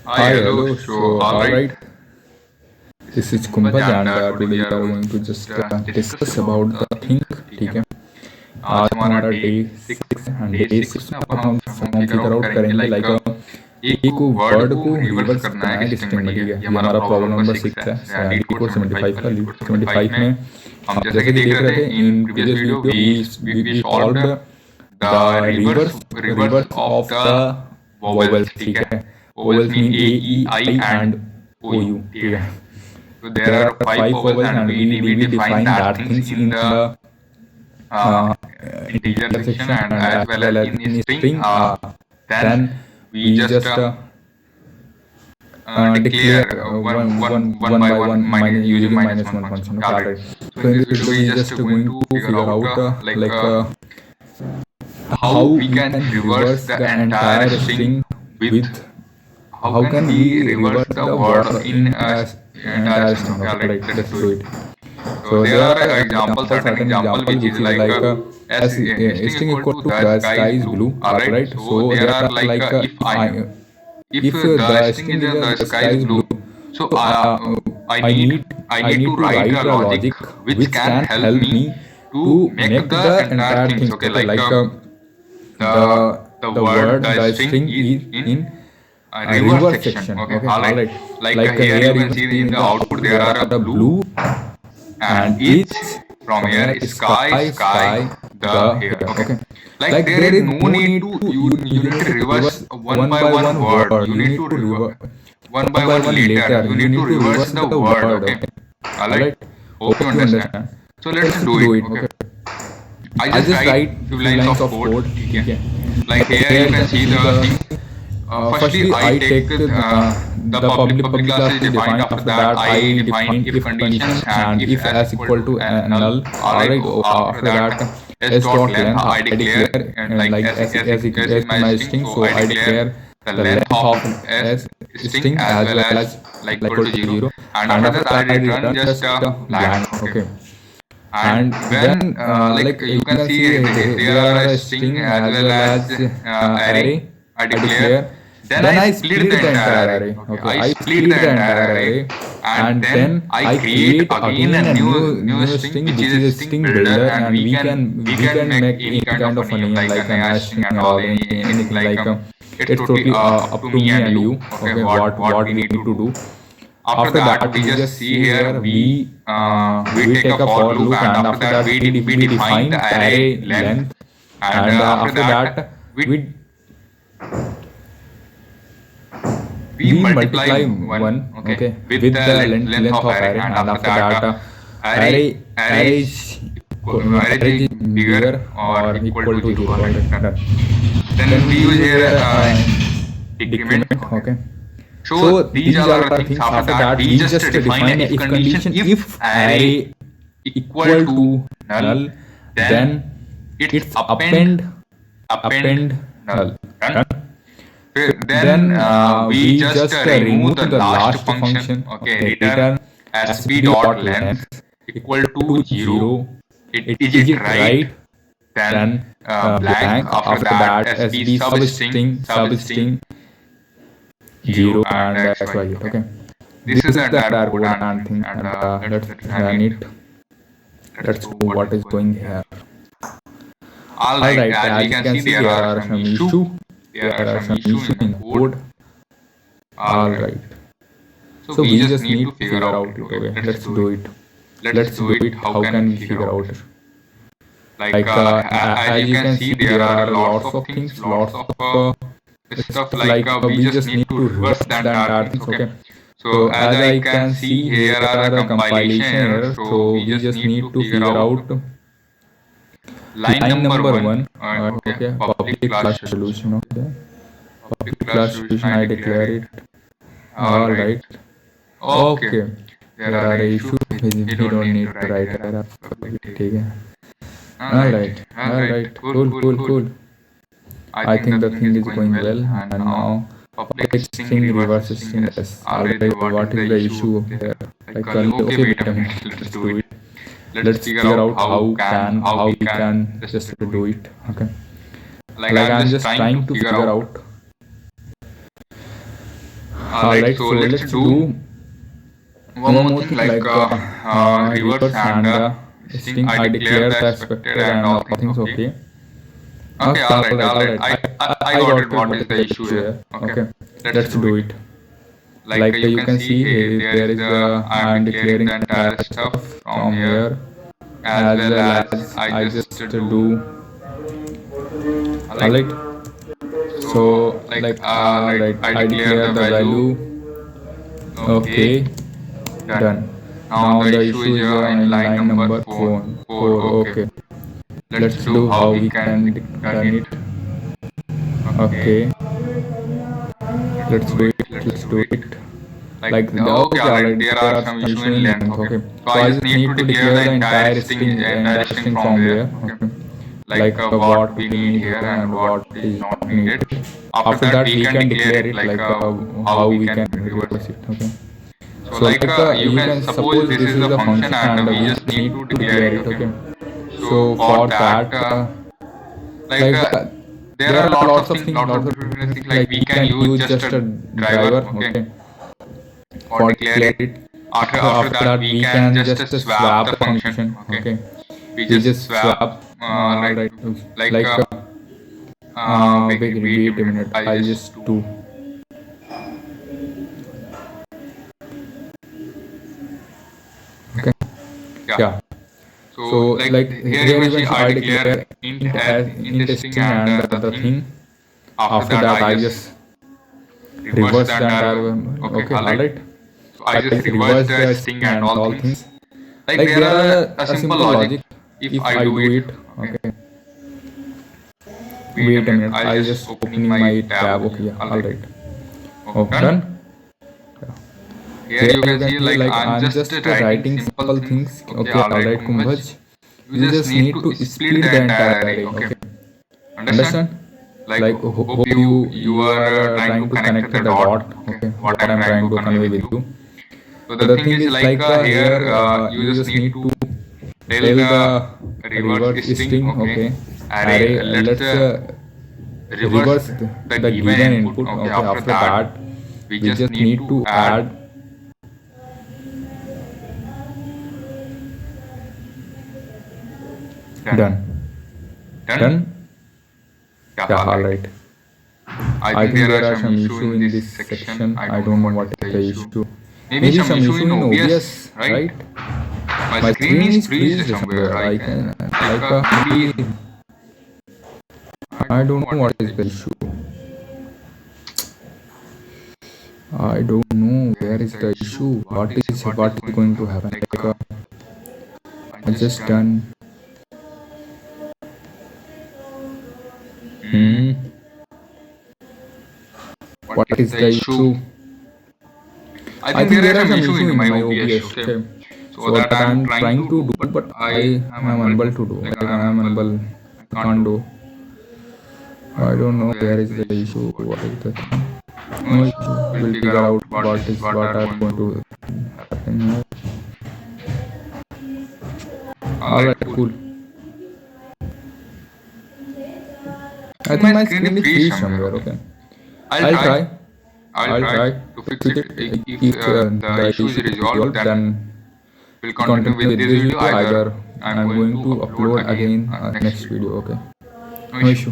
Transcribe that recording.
Hi, hello. So, all right, this is Kumbhaj, and today we are going to just discuss about the thing. ठीक है, आज हमारा day 6 है and day 6 में अब हम फॉर्म फिगर आउट करेंगे लाइक एक वर्ड को रिवर्स करना है एक स्ट्रिंग में. ठीक है, ये हमारा प्रॉब्लम नंबर 6 है लीड कोड 75 का. लीड 75 में हम जैसे कि देख रहे थे in previous video we solved the reverse of the vowels. ठीक है, vowels mean A, E, I and O, U. ठीक है, so there are 5 vowels and we define that things in the integer section and as well as in string. Then we just declare one by one minus using minus one function. Okay, alright. So in this video we just going to figure out like how we can reverse the entire string with how can we reverse the word in entire string. Okay, right, let's do it. So there are examples, certain example which is like as string equal to the sky is blue. Alright, so there are like if the string is the sky is blue, so I need to write a logic which can help me to make the entire things. Okay, like the word the string is in reverse section. Okay, alright. Like here you can see in the output there are the blue and it's from here sky the here. Okay, like there is no need to you need to reverse one by one word. You need to reverse one by one later. You need to reverse the word. Okay, alright. Hope you understand. So let's do it. Okay, I just write few lines of code. Okay, like here you can see the thing. Firstly, I take the public class is defined. After that, I define if conditions and if s equal to null. Alright. After that, s dot length I declare and like s my string, so I declare the length of s string as well as like equal to 0. And after that, I return just blank. Okay. And then like you can see there are a string as well as array. I declare. Then I split the entire array. Okay, I split the entire array, and then I create again a new string which is a string builder, and we can make any kind of a name like a string or anything like it's totally up to me and you. Okay, what we need to do. After that, we just see here we take a for loop, and after that we define the array length, and after that we multiply one okay with the length of array, and after that array is bigger or equal to 0. Then we use here decrement. Okay, so these are the things. After that we just define a if condition. If array equal to null, then it's append null. Then we just remove the last function. Okay, return sb dot length equal to 0. Is it right? Then blank. After that sb substring 0 and xy. Okay, this is the entire code and thing. And let's run it. Let's see what is going here. Alright, as you can see there are some issues. There are some issues in the code. Alright. So we just need to figure out it. Okay, let's do it. Let's do it. How can we figure out it? Like as you can see there are lots of things, lots of stuff like we just need to reverse the entire things. Okay. So as I can see here are the compilation errors. So we just need to figure out line number 1. Okay, public class solution. Okay, public class solution I declare it. Alright. Okay, there are issues we don't need to write error. Okay. Alright, cool. I think the thing is going well, and now public string reverse string s. Alright, what is the issue here? Like okay, wait a minute, let's do it. Let's figure out how we can just do it. Okay, like I'm just trying to figure out Alright, so let's do one more thing like reverse and this thing. I declare the expected and all things okay. Okay, alright. I got it. What is the issue here? Okay, let's do it. Like you can see here, there is the I am declaring the entire stuff from here, as well as I just do. Alright. So like alright, I declare the value. Okay, done. Now the issue is in line number 4. Okay. Let's do how we can done it. Okay. Let's do it. Like okay, alright, there are some issue in length. Okay. So I just need to declare the entire string from there. Okay. Like what we need here and what is not needed. After that we can declare it like how we can reverse it. Okay. So like you can suppose this is the function and we just need to declare it. Okay. So for that there are lots of things like we can use just a driver. Okay. For declare it. After that we can just swap the function. Okay. We just swap right, like wait a minute, I'll just do. Okay. Yeah. So like here you can see I declare int as int string and the thing. After that I just reverse the entire. Okay, alright. So I just reverse the string and all things. Like there are a simple logic if I do it. Okay. Wait a minute, I'll just opening my tab. Okay, yeah, alright. Okay, done. Yeah. Here you can see like I'm just writing simple things. Okay, alright, Kumbhaj. You just need to split the entire array. Okay. Understand? Like hope you are trying to connect the dot. Okay, what I'm trying to convey with you. So the thing is like here you just need to tell the reverse string. Okay, array. Let's reverse the given input. Okay, after that we just need to add done. Yeah, alright. I think there are some issue in this section. I don't know what is the issue. Maybe some issue in OBS, right? My screen is freezed somewhere. I don't know what is the issue. I don't know where is the issue. What is going to happen? Like I just done. What is the issue? I think there are some issue in my OBS. Okay. So that I am trying to do, but I am unable to do. Like I am unable. I can't do. I don't know where is the issue. What is the thing? No issue. We'll figure out what I'm going to happen here. Alright, cool. I think my screen is free somewhere. Okay. I'll try to fix it. If the issue is resolved, then we'll continue with this video. Either I'm going to upload again next video. Okay. No issue.